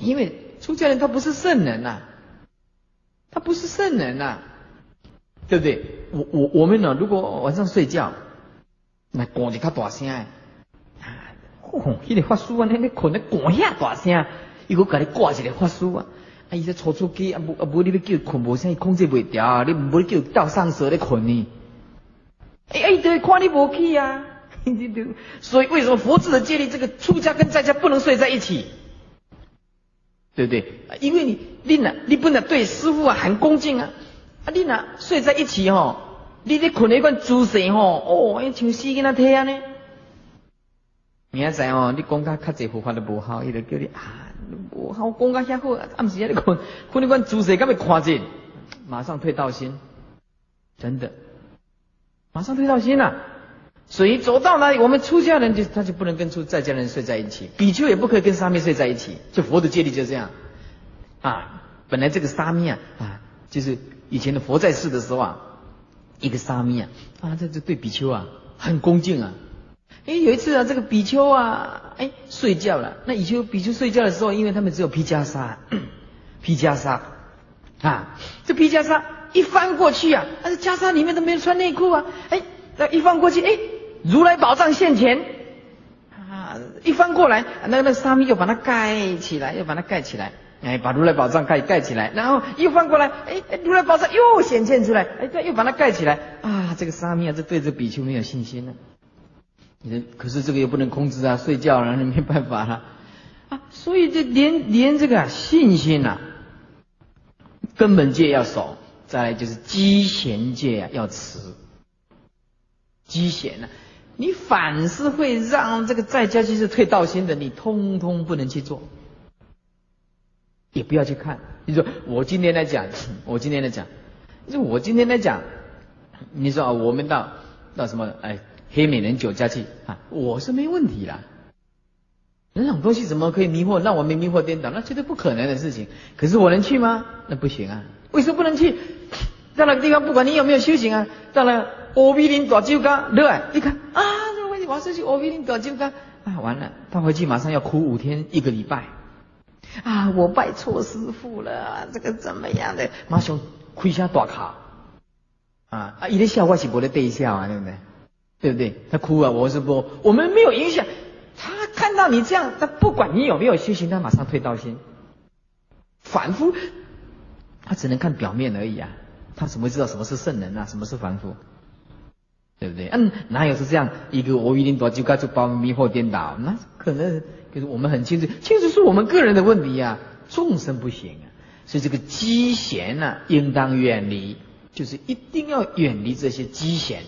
因为出家人他不是圣人呐，他不是圣人呐，对不对？我们呢，如果晚上睡觉，那讲一较大声的，迄个法师啊，你困咧讲遐大声，伊个甲你挂一个法师啊，伊这粗机无你要叫困无声，控制袂调啊，你无叫道上蛇咧困呢，伊就会看你无去啊。所以为什么佛制的戒律，这个出家跟在家不能睡在一起，对不对？因为你不能对师父很恭敬啊，你若睡在一起你咧困那款姿势像死囡仔体安尼。明仔载你讲较济佛法都无效，伊就叫你无效讲较遐好，暗时咧困那款姿势，敢要看见，马上退道心，真的，马上退道心啊！所以走到哪里，我们出家人他就不能跟在家人睡在一起，比丘也不可以跟沙弥睡在一起，就佛的戒律就这样啊。本来这个沙弥就是以前的佛在世的时候一个沙弥这对比丘很恭敬啊。有一次这个比丘睡觉了，那以前比丘睡觉的时候，因为他们只有披袈裟，这披袈裟一翻过去这袈裟里面都没有穿内裤一翻过去如来宝藏现前一翻过来，那沙弥又把它盖起来，把如来宝藏盖起来，然后又翻过来，如来宝藏又显现出来，又把它盖起来这个沙弥这对这比丘没有信心了。可是这个又不能控制睡觉了，没办法了所以这连这个信心根本戒要守，再来就是积贤戒要持。积贤你反是会让这个在家就是退道心的，你通通不能去做，也不要去看。你说我今天来讲，你说我们到什么黑美人酒家去我是没问题啦。那种东西怎么可以迷惑，让我们迷惑颠倒？那绝对不可能的事情。可是我能去吗？那不行啊。为什么不能去？到那个地方，不管你有没有修行到了乌米林大酒家，对吧？你看这个位置我要去乌米林大酒家完了，他回去马上要哭5天1个礼拜我拜错师父了，这个怎么样的？马上开声大哭他在笑，我是没在对笑对不对？对不对？他哭我是不，我们没有影响。他看到你这样，他不管你有没有修行，他马上退道心。凡夫他只能看表面而已他怎么会知道什么是圣人什么是凡夫？对不对？哪有是这样一个我一定多就该就把我们迷惑颠倒？那可能就是我们很清楚是我们个人的问题众生不行所以这个积贤应当远离，就是一定要远离这些积贤。